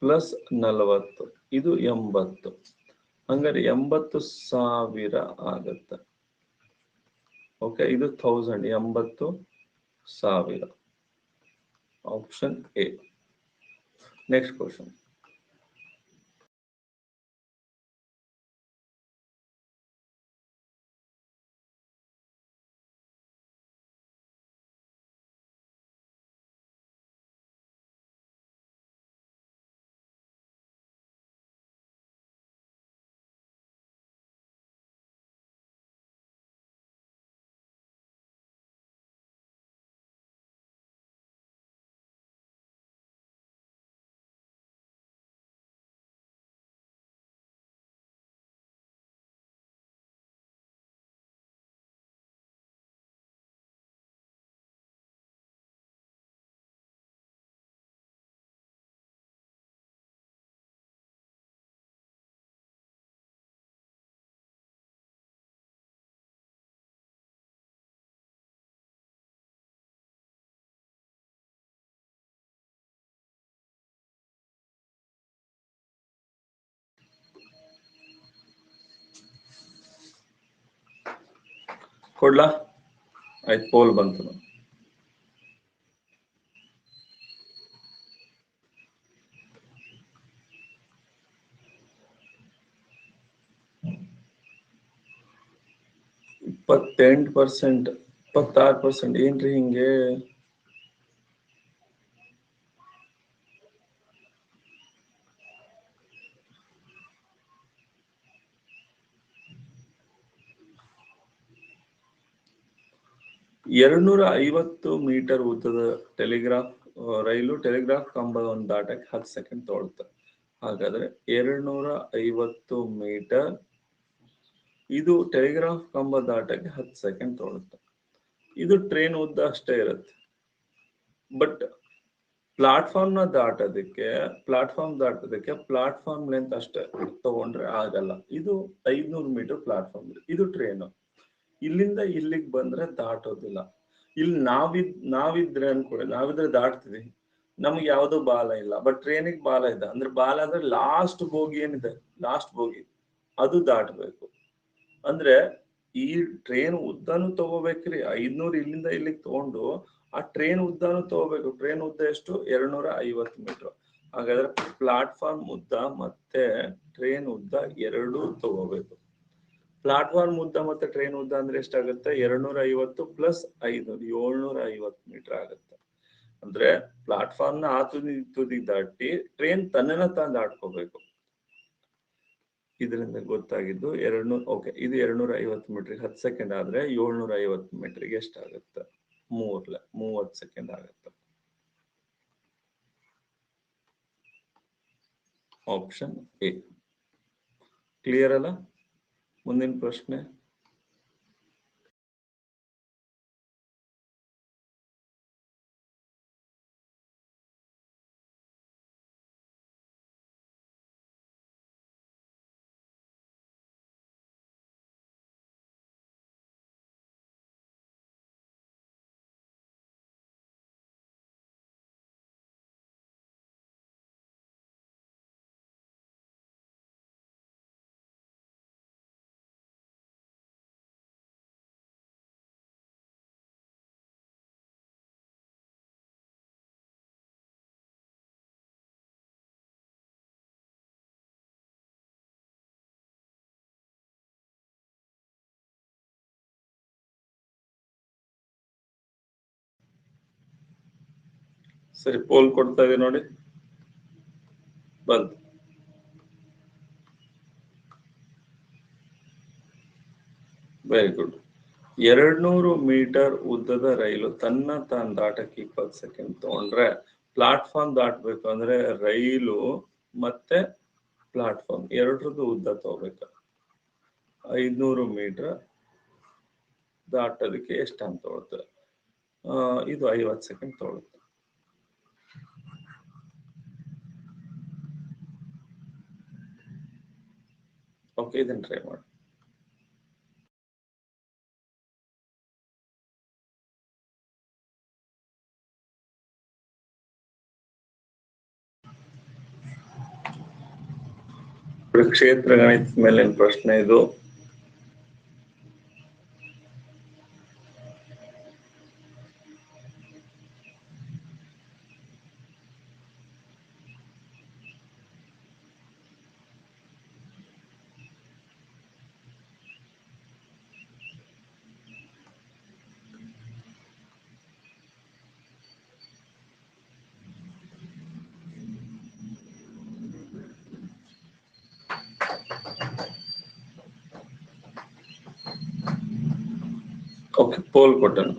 ಪ್ಲಸ್ 40, ಇದು 80. ಹಂಗಾರೆ 80,000 ಆಗತ್ತೆ. ಓಕೆ, ಇದು 1000, 80,000. Option A. Next question. ಕೊಡ್ಲಾ? ಆಯ್ತು, ಪೋಲ್ ಬಂತು. %28, 26%. ಏನ್ರಿ ಹಿಂಗೆ? ,250 ಉದ್ದದ ರೈಲು ಟೆಲಿಗ್ರಾಫ್ ಕಂಬವನ್ನು ದಾಟಕ್ಕೆ 10 ಸೆಕೆಂಡ್ ತಗೊಳುತ್ತೆ. ಹಾಗಾದ್ರೆ 250 ಮೀಟರ್ ಇದು ಟೆಲಿಗ್ರಾಫ್ ಕಂಬ ದಾಟಕ್ಕೆ 10 ಸೆಕೆಂಡ್ ತಗೊಳುತ್ತೆ. ಇದು ಟ್ರೈನ್ ಉದ್ದ ಅಷ್ಟೇ ಇರುತ್ತೆ. ಬಟ್ ಪ್ಲಾಟ್ಫಾರ್ಮ್ ದಾಟೋದಕ್ಕೆ ಪ್ಲಾಟ್ಫಾರ್ಮ್ ಲೆಂತ್ ಅಷ್ಟೇ ತಗೊಂಡ್ರೆ ಆಗಲ್ಲ. ಇದು 500 ಮೀಟರ್ ಪ್ಲಾಟ್ಫಾರ್ಮ್. ಇದು ಟ್ರೈನ್. ಇಲ್ಲಿಂದ ಇಲ್ಲಿಗೆ ಬಂದ್ರೆ ದಾಟೋದಿಲ್ಲ. ಇಲ್ಲಿ ನಾವಿದ್ರೆ ದಾಟ್ತೀವಿ. ನಮ್ಗೆ ಯಾವ್ದೋ ಬಾಲ ಇಲ್ಲ. ಬಟ್ ಟ್ರೈನಿಗೆ ಬಾಲ ಇದೆ. ಅಂದ್ರೆ ಬಾಲ ಅಂದ್ರೆ ಲಾಸ್ಟ್ ಬೋಗಿ ಏನಿದೆ, ಲಾಸ್ಟ್ ಬೋಗಿ ಅದು ದಾಟಬೇಕು. ಅಂದ್ರೆ ಈ ಟ್ರೈನ್ ಉದ್ದನು ತಗೋಬೇಕ್ರಿ. 500 ಇಲ್ಲಿಂದ ಇಲ್ಲಿಗೆ ತಗೊಂಡು ಆ ಟ್ರೈನ್ ಉದ್ದನು ತಗೋಬೇಕು. ಟ್ರೈನ್ ಉದ್ದ ಎಷ್ಟು? 250 ಮೀಟರ್. ಹಾಗಾದ್ರೆ ಪ್ಲಾಟ್ಫಾರ್ಮ್ ಉದ್ದ ಮತ್ತೆ ಟ್ರೈನ್ ಉದ್ದ ಎರಡೂ ತಗೋಬೇಕು. ಪ್ಲಾಟ್ಫಾರ್ಮ್ ಉದ್ದ ಮತ್ತೆ ಟ್ರೈನ್ ಉದ್ದ ಅಂದ್ರೆ ಎಷ್ಟಾಗುತ್ತೆ? 250 ಪ್ಲಸ್ 500, 750 ಮೀಟರ್ ಆಗುತ್ತೆ. ಅಂದ್ರೆ ಪ್ಲಾಟ್ಫಾರ್ಮ್ ನ ಆ ತುದಿ ದಾಟಿ ಟ್ರೈನ್ ತನ್ನನ್ನ ತಾನು ದಾಟ್ಕೋಬೇಕು. ಇದರಿಂದ ಗೊತ್ತಾಗಿದ್ದು 200. ಓಕೆ, ಇದು 250 ಮೀಟರ್ಗೆ 10 ಸೆಕೆಂಡ್ ಆದ್ರೆ 750 ಮೀಟರ್ಗೆ ಎಷ್ಟಾಗುತ್ತೆ? 30 ಸೆಕೆಂಡ್ ಆಗುತ್ತೆ. ಆಪ್ಷನ್ ಎ ಕ್ಲಿಯರ್ ಅಲ್ಲ? ಮುಂದಿನ ಪ್ರಶ್ನೆ. ಸರಿ, ಪೋಲ್ ಕೊಡ್ತಾ ಇದೆ ನೋಡಿ, ಬಂತು. Very good. 200 ಮೀಟರ್ ಉದ್ದದ ರೈಲು ತನ್ನ ತಾನು ದಾಟಕ್ಕೆ 20 ಸೆಕೆಂಡ್ ತಗೊಂಡ್ರೆ ಪ್ಲಾಟ್ಫಾರ್ಮ್ ದಾಟಬೇಕು ಅಂದ್ರೆ ರೈಲು ಮತ್ತೆ ಪ್ಲಾಟ್ಫಾರ್ಮ್ ಎರಡರದ್ದು ಉದ್ದ ತಗೋಬೇಕು. 500 ಮೀಟರ್ ದಾಟೋದಕ್ಕೆ ಎಷ್ಟು ಟೈಮ್ ತಗೊಳುತ್ತೆ? ಇದು 50 ಸೆಕೆಂಡ್ ತಗೊಳುತ್ತೆ. ಓಕೆ, ಇದನ್ನ ಟ್ರೈ ಮಾಡಿ. ಕ್ಷೇತ್ರ ಗಣಿತ ಮೇಲಿನ ಪ್ರಶ್ನೆ ಇದು. ಓಕೆ, ಪೋಲ್ ಕೊಟ್ಟನು.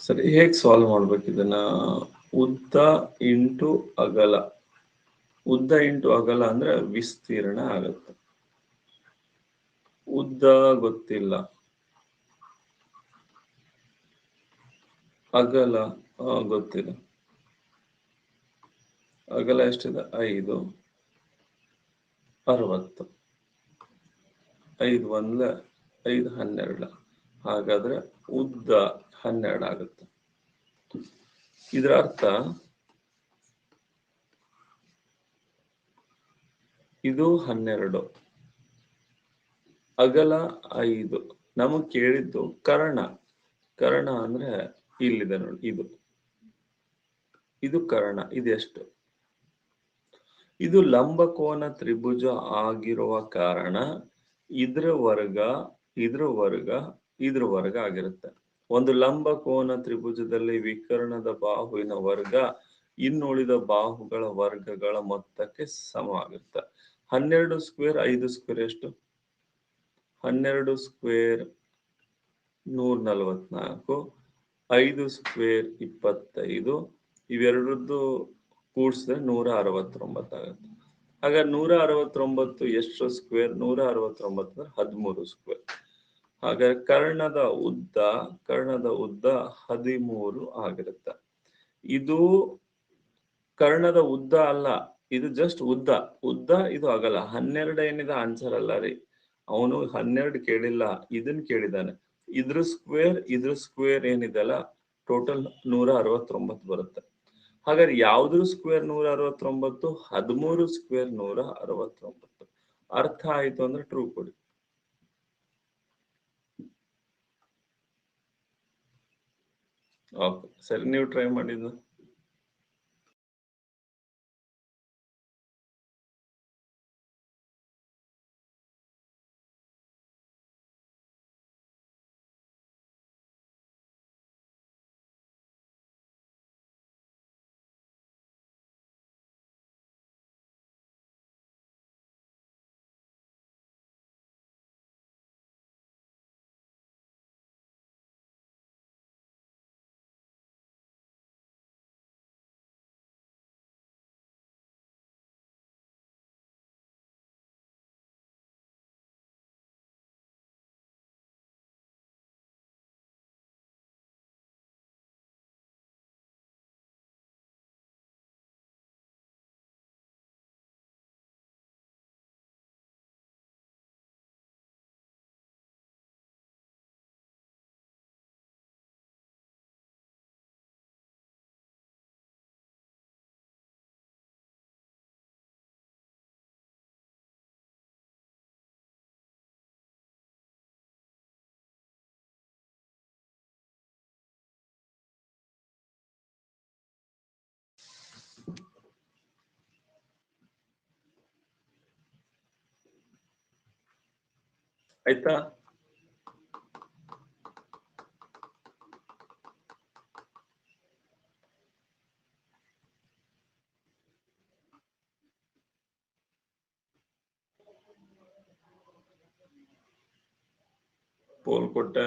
ಸರಿ, ಹೇಗೆ ಸಾಲ್ವ್ ಮಾಡ್ಬೇಕು ಇದನ್ನ? ಉದ್ದ ಇಂಟು ಅಗಲ. ಉದ್ದ ಇಂಟು ಅಗಲ ಅಂದ್ರೆ ವಿಸ್ತೀರ್ಣ ಆಗುತ್ತೆ. ಉದ್ದ ಗೊತ್ತಿಲ್ಲ, ಅಗಲ ಗೊತ್ತಿಲ್ಲ. ಅಗಲ ಎಷ್ಟಿದೆ? 5, 60. 5 1 5 12. ಹಾಗಾದ್ರೆ ಉದ್ದ 12 ಆಗುತ್ತೆ. ಇದರ ಅರ್ಥ ಇದು 12, ಅಗಲ 5. ನಮಗ್ ಕೇಳಿದ್ದು ಕರ್ಣ. ಕರ್ಣ ಅಂದ್ರೆ ಇಲ್ಲಿದೆ ನೋಡಿ, ಇದು ಕರ್ಣ. ಇದೆಷ್ಟು? ಇದು ಲಂಬಕೋನ ತ್ರಿಭುಜ ಆಗಿರುವ ಕಾರಣ ಇದ್ರ ವರ್ಗ ಆಗಿರುತ್ತೆ. ಒಂದು ಲಂಬಕೋನ ತ್ರಿಭುಜದಲ್ಲಿ ವಿಕರ್ಣದ ಬಾಹುವಿನ ವರ್ಗ ಇನ್ನುಳಿದ ಬಾಹುಗಳ ವರ್ಗಗಳ ಮೊತ್ತಕ್ಕೆ ಸಮವಾಗುತ್ತೆ. 12 ಸ್ಕ್ವೇರ್ 5 ಸ್ಕ್ವೇರ್ ಎಷ್ಟು? 12 ಸ್ಕ್ವೇರ್ 144, 5 ಸ್ಕ್ವೇರ್ 25. ಇವೆರಡರದ್ದು ಕೂಡಿಸಿದ್ರೆ 169 ಆಗುತ್ತೆ. ಹಾಗ 169 ಎಷ್ಟು ಸ್ಕ್ವೇರ್? 169 13 ಸ್ಕ್ವೇರ್. ಹಾಗಾದ್ರೆ ಕರ್ಣದ ಉದ್ದ 13 ಆಗಿರುತ್ತೆ. ಇದು ಕರ್ಣದ ಉದ್ದ ಅಲ್ಲ, ಇದು ಜಸ್ಟ್ ಉದ್ದ ಇದು ಅಗಲ. 12 ಏನಿದೆ ಆನ್ಸರ್ ಅಲ್ಲ ರೀ. ಅವನು 12 ಕೇಳಿಲ್ಲ, ಇದನ್ನ ಕೇಳಿದಾನೆ. ಇದ್ರ ಸ್ಕ್ವೇರ್ ಏನಿದೆಲ್ಲ ಟೋಟಲ್ 169 ಬರುತ್ತೆ. ಹಾಗಾದ್ರೆ ಯಾವ್ದ್ರ ಸ್ಕ್ವೇರ್ 169? 13 ಸ್ಕ್ವೇರ್ 169. ಅರ್ಥ ಆಯ್ತು ಅಂದ್ರೆ ಟ್ರೂ ಕೊಡಿ. ಓಕೆ, ಸರಿ, ನೀವು ಟ್ರೈ ಮಾಡಿದ್ದು. ಆಯ್ತಾ? ಪೋಲ್ ಕೊಟ್ಟೆ,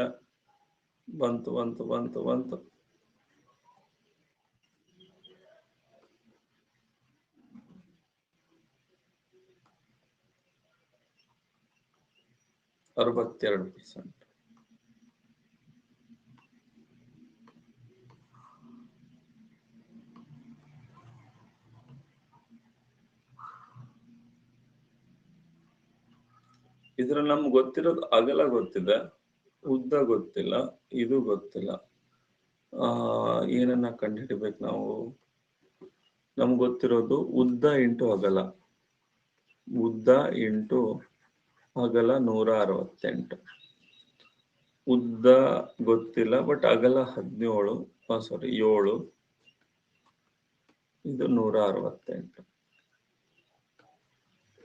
ಬಂತು 62%. ಇದ್ರ ನಮ್ಗೆ ಗೊತ್ತಿರೋದು ಅಗಲ ಗೊತ್ತಿದೆ, ಉದ್ದ ಗೊತ್ತಿಲ್ಲ, ಇದು ಗೊತ್ತಿಲ್ಲ. ಏನನ್ನ ಕಂಡುಹಿಡಿಬೇಕು ನಾವು? ನಮ್ಗೆ ಗೊತ್ತಿರೋದು ಉದ್ದ ಇಂಟು ಅಗಲ. ಉದ್ದ ಇಂಟು ಅಗಲ 168. ಉದ್ದ ಗೊತ್ತಿಲ್ಲ, ಬಟ್ ಅಗಲ 17. ಇದು 168.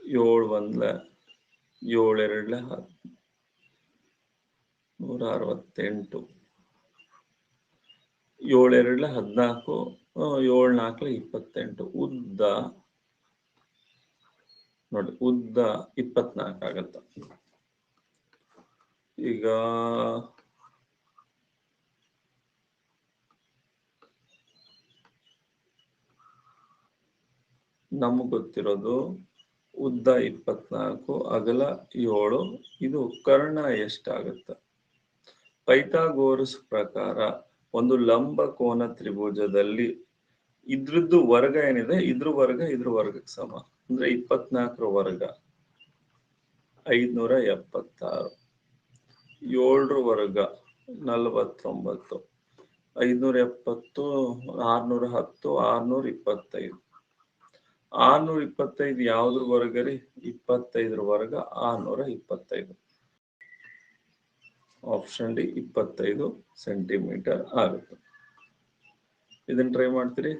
7 1 7 2 168. 7 2 14, 7 4 28. ಉದ್ದ ನೋಡಿ, ಉದ್ದ 24 ಆಗತ್ತ. ಈಗ ನಮ್ಗೆ ಗೊತ್ತಿರೋದು ಉದ್ದ 24, ಅಗಲ 7. ಇದು ಕರ್ಣ ಎಷ್ಟಾಗತ್ತ? ಪೈಥಾಗೋರಸ್ ಪ್ರಕಾರ ಒಂದು ಲಂಬ ಕೋನ ತ್ರಿಭುಜದಲ್ಲಿ ಇದ್ರದ್ದು ವರ್ಗ ಏನಿದೆ, ಇದ್ರ ವರ್ಗಕ್ಕೆ ಸಮ. ಅಂದ್ರೆ 24 ವರ್ಗ 576. 7 ವರ್ಗ 49, 570, 610, 625. 625 ಯಾವ್ದ್ರ ವರ್ಗ ರೀ? 25 ವರ್ಗ 625. ಆಪ್ಷನ್ ಡಿ 25 ಸೆಂಟಿಮೀಟರ್ ಆಗುತ್ತೆ. ಇದನ್ನ ಟ್ರೈ ಮಾಡ್ತೀರಿ?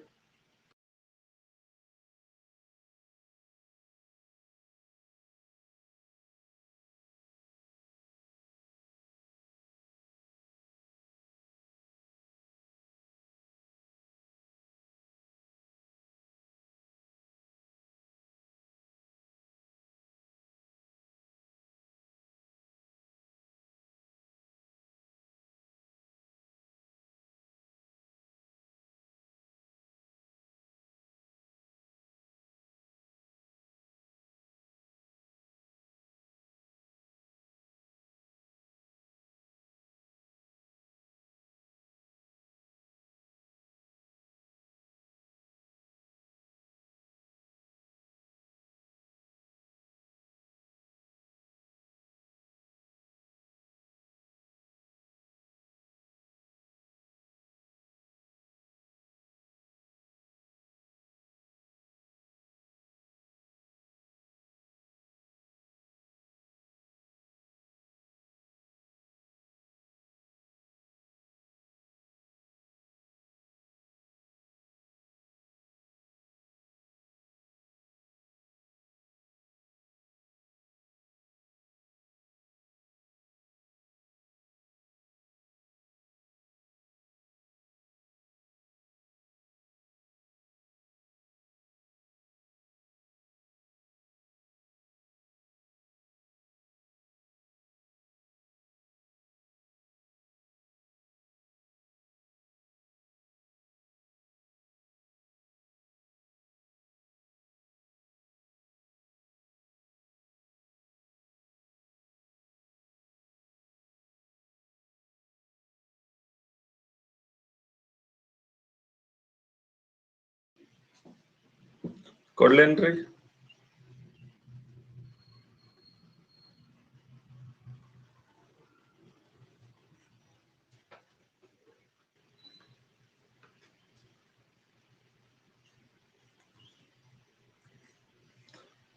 ಕೊಡ್ಲೇನ್ರಿ?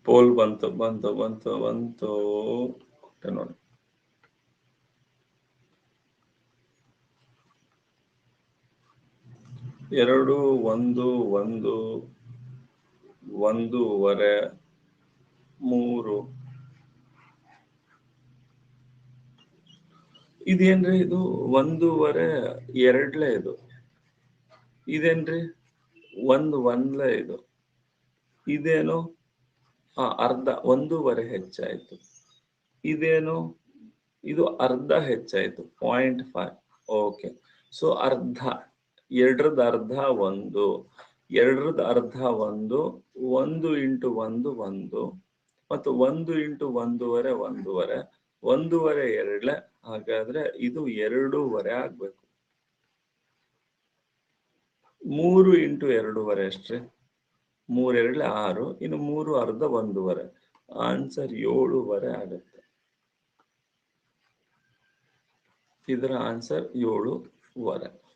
ಪೋಲ್ ಬಂತು ಬಂತು ಬಂತು ಬಂತು ಕೊಟ್ಟೆ ನೋಡಿ. ಎರಡು, 1, 1, 1.5, 3. ಇದೇನ್ರಿ ಇದು? 1.5 ಎರಡ್ಲೆ ಇದು. ಇದೇನ್ರಿ? 1 ಇದು. ಇದೇನು? ಅರ್ಧ 1.5 ಹೆಚ್ಚಾಯ್ತು. ಇದೇನು? ಇದು ಅರ್ಧ ಹೆಚ್ಚಾಯ್ತು 0.5. ಓಕೆ, ಸೊ ಅರ್ಧ, ಎರಡ್ರದ್ದು ಅರ್ಧ 1, ಎರಡ್ರದ್ದು ಅರ್ಧ 1, 1 ಇಂಟು 1 1, ಮತ್ತು 1 ಇಂಟು 1.5 1.5, 1.5 ಎರಡ್ಲೆ. ಹಾಗಾದ್ರೆ ಇದು 2.5 ಆಗ್ಬೇಕು. 3 ಇಂಟು 2.5 ಎಷ್ಟ್ರಿ? 3 ಎರಡ್ಲೆ 6, ಇನ್ನು 3 ಅರ್ಧ 1.5. ಆನ್ಸರ್ 7.5 ಆಗುತ್ತೆ. ಇದರ ಆನ್ಸರ್ 7.5.